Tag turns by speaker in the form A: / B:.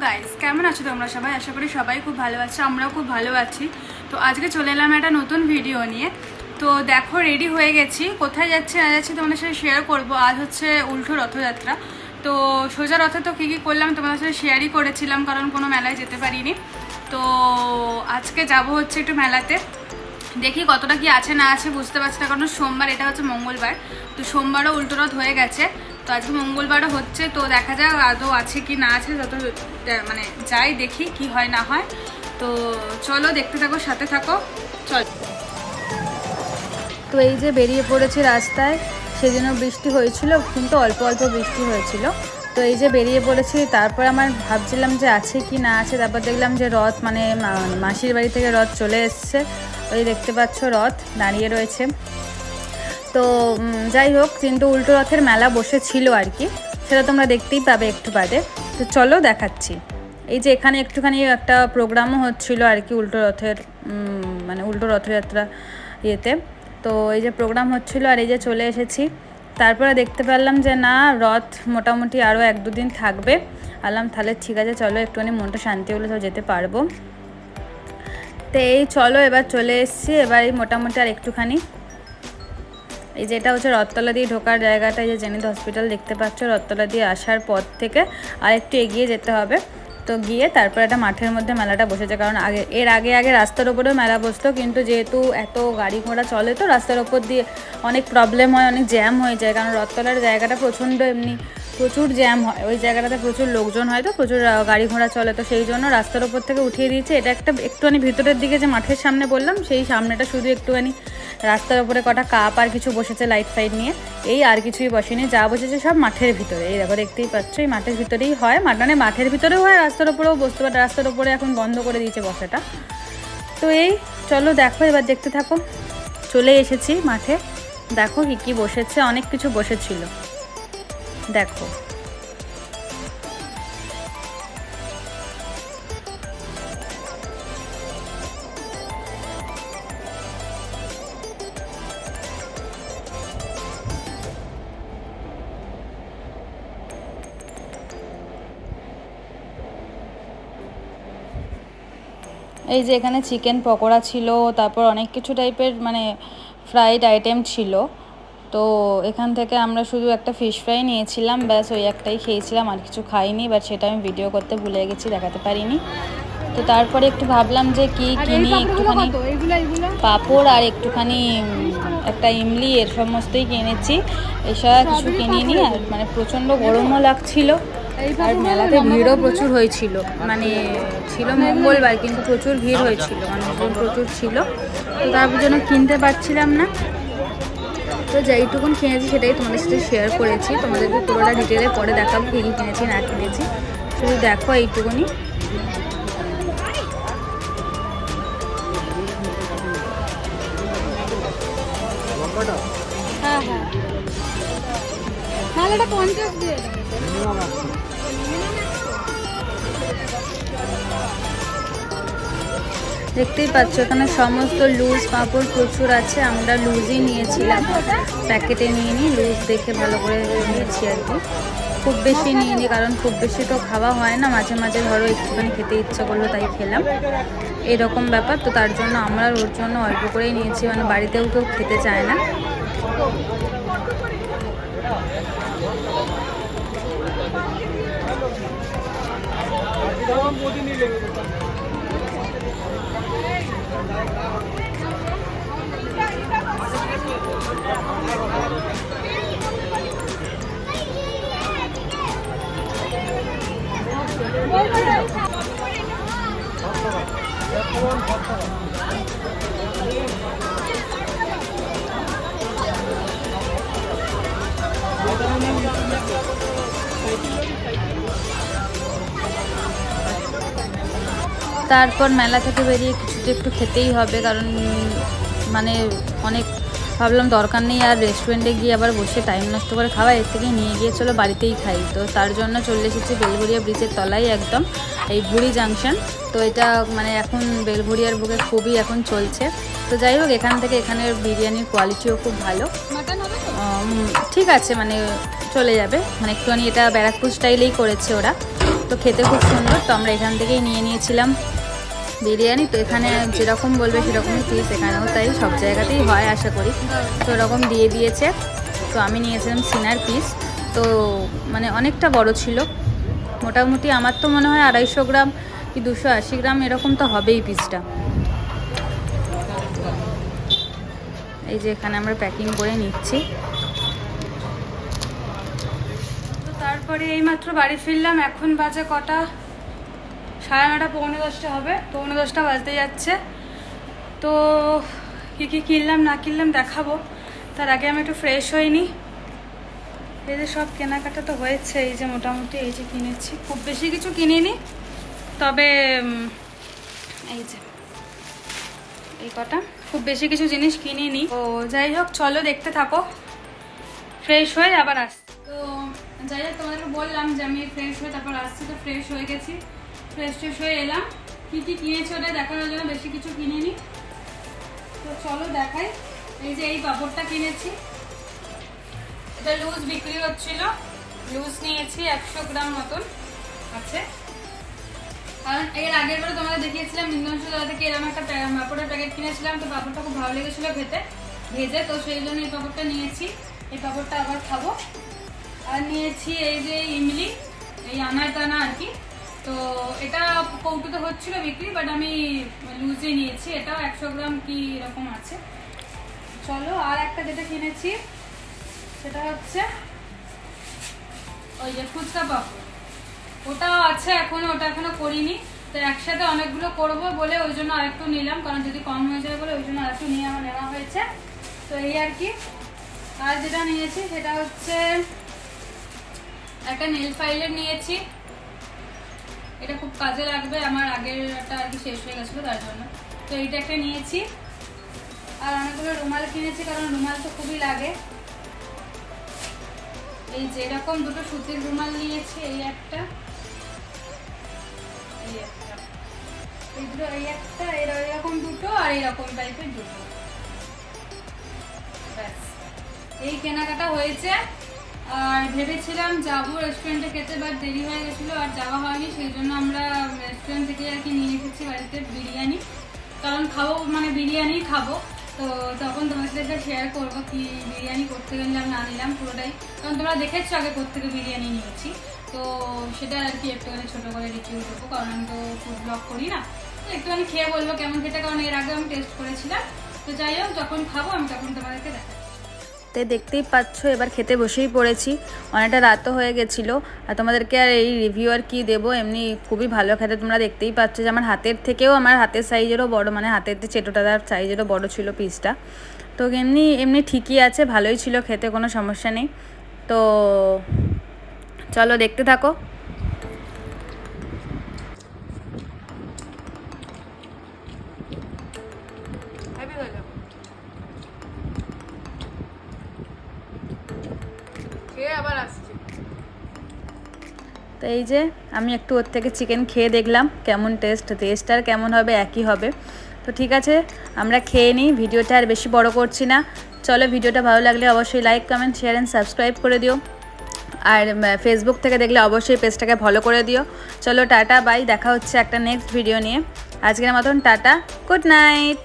A: Guys, কেমন আছো তোমরা সবাই? আশা করি সবাই খুব ভালো আছো, আমরাও খুব ভালো আছি। তো আজকে চলে এলাম একটা নতুন ভিডিও নিয়ে। তো দেখো, রেডি হয়ে গেছি। কোথায় যাচ্ছি না যাচ্ছি তোমাদের সাথে শেয়ার করব। আজ হচ্ছে উল্টো রথযাত্রা। তো সোজা রথে তো কী কী করলাম তোমাদের সাথে শেয়ারই করেছিলাম, কারণ কোনো মেলায় যেতে পারিনি। তো আজকে যাব হচ্ছে একটু মেলাতে, দেখি কতটা কি আছে না আছে বুঝতে পারছি না, কারণ সোমবার, এটা হচ্ছে মঙ্গলবার। তো সোমবারও উল্টো রথ হয়ে গেছে, তো আজকে মঙ্গলবারও হচ্ছে। তো দেখা যাক আদৌ আছে কি না আছে, যত মানে যাই দেখি কি হয় না হয়। তো চলো দেখতে থাকো, সাথে থাকো, চল। তো এই যে বেরিয়ে পড়েছি রাস্তায়, সেদিনও বৃষ্টি হয়েছিল, কিন্তু অল্প অল্প বৃষ্টি হয়েছিল। তো এই যে বেরিয়ে পড়েছি, তারপর আমার ভাবছিলাম যে আছে কি না আছে, তারপর দেখলাম যে রথ মানে মাসির বাড়ি থেকে রথ চলে এসছে। ওই দেখতে পাচ্ছ রথ দাঁড়িয়ে রয়েছে। তো যাই হোক, কিন্তু উল্টো রথের মেলা বসেছিল আর কি, সেটা তোমরা দেখতেই পাবে একটু বাদে। তো চলো দেখাচ্ছি। এই যে এখানে একটুখানি একটা প্রোগ্রামও হচ্ছিল আর কি, উল্টো রথের মানে উল্টো রথযাত্রা ইয়েতে। তো এই যে প্রোগ্রাম হচ্ছিল, আর এই যে চলে এসেছি। তারপরে দেখতে পেলাম যে না, রথ মোটামুটি আরও 1-2 দিন থাকবে। আলাম তাহলে ঠিক আছে, চলো একটুখানি মনটা শান্তি হলে তো যেতে পারবো। তো এই চলো, এবার চলে এসেছি। এবার এই মোটামুটি আর একটুখানি, এই যে এটা হচ্ছে রথতলা দিয়ে ঢোকার জায়গাটা, এই যে জেনিত হসপিটাল দেখতে পাচ্ছ। রথতলা দিয়ে আসার পর থেকে আর একটু এগিয়ে যেতে হবে। তো গিয়ে তারপর একটা মাঠের মধ্যে মেলাটা বসেছে, কারণ এর আগে রাস্তার ওপরেও মেলা বসতো, কিন্তু যেহেতু এত গাড়ি ঘোড়া চলে তো রাস্তার ওপর দিয়ে অনেক প্রবলেম হয়, অনেক জ্যাম হয়ে যায়, কারণ রথতলার জায়গাটা প্রচণ্ড এমনি প্রচুর জ্যাম হয়, ওই জায়গাটাতে প্রচুর লোকজন হয়, তো প্রচুর গাড়ি ঘোড়া চলে। তো সেই জন্য রাস্তার ওপর থেকে উঠিয়ে দিয়েছে। এটা একটা একটুখানি ভিতরের দিকে যে মাঠের সামনে বললাম, সেই সামনেটা শুধু একটুখানি রাস্তার ওপরে কটা কাপ আর কিছু বসেছে লাইট ফাইট নিয়ে, এই আর কিছুই বসেনি। যা বসেছে সব মাঠের ভিতরে। এই দেখো, দেখতেই পাচ্ছ, এই মাঠের ভিতরেই হয়, মানে মাঠের ভিতরেও হয়, রাস্তার ওপরেও বসতে পারে। রাস্তার ওপরে এখন বন্ধ করে দিয়েছে বসাটা। তো এই চলো দেখো, এবার দেখতে থাকো। চলে এসেছি মাঠে, দেখো কি কি বসেছে, অনেক কিছু বসেছিল দেখো। এই যে এখানে চিকেন পকোড়া ছিল, তারপর অনেক কিছু টাইপের মানে ফ্রাইড আইটেম ছিল। তো এখান থেকে আমরা শুধু একটা ফিশ ফ্রাই নিয়েছিলাম, ব্যাস ওই একটাই খেয়েছিলাম, আর কিছু খাইনি। বাট সেটা আমি ভিডিও করতে ভুলে গেছি, দেখাতে পারিনি। তো তারপরে একটু ভাবলাম যে কি কিনি, একটুখানি পাঁপড় আর একটুখানি একটা ইমলি, এর সমস্তই কিনেছি। এছাড়া কিছু কিনিনি। আর মানে প্রচণ্ড গরমও লাগছিল, আর মেলাতে ভিড়ও প্রচুর হয়েছিল, মানে ছিল মঙ্গলবার কিন্তু প্রচুর ভিড় হয়েছিল, মানুষজন প্রচুর ছিল। তো তার জন্য কিনতে পারছিলাম না। তো যেইটুকুন কিনেছি সেটাই তোমাদের সাথে শেয়ার করেছি, তোমাদেরকে পুরোটা ডিটেলে পরে দেখাবো কী কী কিনেছি না কিনেছি। শুধু দেখো এইটুকুনি। হ্যাঁ হ্যাঁ, তাহলে এটা 50 দিয়ে দেখতেই পাচ্ছ, এখানে সমস্ত লুজ পাঁপড় প্রচুর আছে। আমরা লুজই নিয়েছিলাম, প্যাকেটে নিয়ে নিই, লুজ দেখে ভালো করে নিয়েছি আর কি। খুব বেশি নিইনি, কারণ খুব বেশি তো খাওয়া হয় না, মাঝে মাঝে ধরো একটুখানি খেতে ইচ্ছা করলো তাই খেলাম, এরকম ব্যাপার। তো তার জন্য আমরা ওর জন্য অল্প করেই নিয়েছি, মানে বাড়িতেও কেউ খেতে চায় না। তারপর মেলা থেকে বেরিয়ে কিছু তো একটু খেতেই হবে, কারণ মানে অনেক ভাবলাম দরকার নেই আর রেস্টুরেন্টে গিয়ে আবার বসে টাইম নষ্ট করে খাওয়া, এর থেকে নিয়ে গিয়ে চলো বাড়িতেই খাই। তো তার জন্য চলে এসেছি বেলঘরিয়া ব্রিজের তলায় একদম, এই ভুড়ি জাংশন। তো এটা মানে এখন বেলঘরিয়ার বুকে খুবই এখন চলছে। তো যাই হোক, এখান থেকে এখানের বিরিয়ানির কোয়ালিটিও খুব ভালো, ঠিক আছে, মানে চলে যাবে, মানে একটুখানি এটা ব্যারাকপুর স্টাইলেই করেছে ওরা। তো খেতে খুব সুন্দর। তো আমরা এখান থেকেই নিয়ে নিয়েছিলাম বিরিয়ানি। তো এখানে যেরকম বলবে সেরকমই পিস, এখানেও তাই, সব জায়গাতেই হয় আশা করি। তো এরকম দিয়ে দিয়েছে। তো আমি নিয়েছিলাম সিনার পিস, তো মানে অনেকটা বড় ছিল, মোটামুটি আমার তো মনে হয় 250 গ্রাম কি 280 গ্রাম এরকম তো হবেই পিসটা। এই যে এখানে আমরা প্যাকিং করে নিচ্ছি। তো তারপরে এইমাত্র বাড়ি ফিরলাম, এখন বাজে কটা, 9:30 পৌনে 10টা হবে, পৌনে 10টা বাজতে যাচ্ছে। তো কী কী কিনলাম না কিনলাম দেখাবো, তার আগে আমি একটু ফ্রেশ হইনি। এই যে সব কেনাকাটা তো হয়েছে, এই যে মোটামুটি এই যে কিনেছি, খুব বেশি কিছু কিনিনি, তবে এই যে এই কটা, খুব বেশি কিছু জিনিস কিনিনি। ও যাই হোক, চলো দেখতে থাকো, ফ্রেশ হয়ে আবার আসছি। তো যাই হোক, তোমাদেরকে বললাম যে আমি ফ্রেশ হয়ে তারপর আসছি। তো ফ্রেশ হয়ে গেছি, ফ্রেশ হয়ে এলাম। কী কী কিনেছি ওটা দেখানোর জন্য, বেশি কিছু কিনিনি। তো চলো দেখাই। এই যে এই পাঁপড়টা কিনেছি, এটা লুজ বিক্রি হচ্ছিল, লুজ নিয়েছি 100 গ্রাম মতন আছে। কারণ এর আগের বারে তোমাদের দেখিয়েছিলাম ইন্দোনেশিয়া থেকে এরকম একটা পাঁপড়ের প্যাকেট কিনেছিলাম, তো পাঁপড়টা খুব ভালো লেগেছিলো খেতে ভেজে, তো সেই জন্য এই পাঁপড়টা নিয়েছি। এই পাঁপড়টা আবার খাবো। আর নিয়েছি এই যে ইমলি, এই আনার দানা আর কি। তো এটা কৌটোতে হচ্ছিল বিক্রি, বাট আমি লুজে নিয়েছি, এটাও 100 গ্রাম কি এরকম আছে। চলো, আর একটা যেটা কিনেছি সেটা হচ্ছে ওই যে ফুচকা পাপড়, ওটাও আছে এখনো, ওটা এখনো করিনি। তো একসাথে অনেকগুলো করব বলে ওই জন্য আরেকটু নিলাম, কারণ যদি কম হয়ে যায় বলে ওই জন্য আরেকটু নিয়ে আমার নেওয়া হয়েছে। তো এই আর কি। আর যেটা নিয়েছি সেটা হচ্ছে একটা নেল ফাইলার নিয়েছি, এটা খুব কাজে লাগবে, আমার আগেরটা আর কি শেষ হয়ে গেছিলো তার জন্য। তো এইটা একটা নিয়েছি। আর অনেকগুলো রুমাল কিনেছি, কারণ রুমাল তো খুবই লাগে। এই যে এরকম দুটো সুতির রুমাল নিয়েছি, এই একটা, এই একটা, এই দুটো, এই একটা, এরকম দুটো, আর এরকম টাইপের দুটো। ব্যাস, এই কেনাকাটা হয়েছে। আর ভেবেছিলাম যাবো রেস্টুরেন্টে খেতে, বাট দেরি হয়ে গেছিলো আর যাওয়া হয়নি, সেই জন্য আমরা রেস্টুরেন্ট থেকে আর কি নিয়ে এসেছি বাড়িতে বিরিয়ানি, কারণ খাবো মানে বিরিয়ানি খাবো। তো তখন তোমাদের সাথে শেয়ার করবো কি বিরিয়ানি করতে গেলাম না নিলাম পুরোটাই, কারণ তোমরা দেখেছো আগে কোত্থেকে বিরিয়ানি নিয়েছি। তো সেটা আর কি একটুখানি ছোটো করে রিভিউ দেবো, কারণ আমি তো ফুড ব্লগ করি না, তো একটুখানি খেয়ে বলবো কেমন খেতে, কারণ এর আগে আমি টেস্ট করেছিলাম। তো যাই হোক, যখন খাবো আমি তখন তোমাদেরকে দেখাবো। তো দেখতেই পাচ্ছ, এবার খেতে বসেই পড়েছি, অনেকটা রাতও হয়ে গেছিলো। আর তোমাদেরকে আর এই রিভিউ আর কি দেবো, এমনি খুবই ভালো খেতে, তোমরা দেখতেই পাচ্ছ যে আমার হাতের থেকেও, আমার হাতের সাইজেরও বড়, মানে হাতের চেটোটার সাইজেরও বড় ছিল পিসটা। তো এমনি ঠিকই আছে, ভালোই ছিল খেতে, কোনো সমস্যা নেই। তো চলো দেখতে থাকো। তো এই যে আমি একটু ওর থেকে চিকেন খেয়ে দেখলাম কেমন টেস্ট আর কেমন হবে, একই হবে। তো ঠিক আছে, আমরা খেয়ে নিই, ভিডিওটা আর বেশি বড় করছি না। চলো, ভিডিওটা ভালো লাগলে অবশ্যই like, comment, share and subscribe করে দিও। আর ফেসবুক থেকে দেখলে অবশ্যই পেজটাকে ফলো করে দিও। চলো টাটা, বাই, দেখা হচ্ছে একটা নেক্সট ভিডিও নিয়ে। আজকের মতন টাটা, গুড নাইট।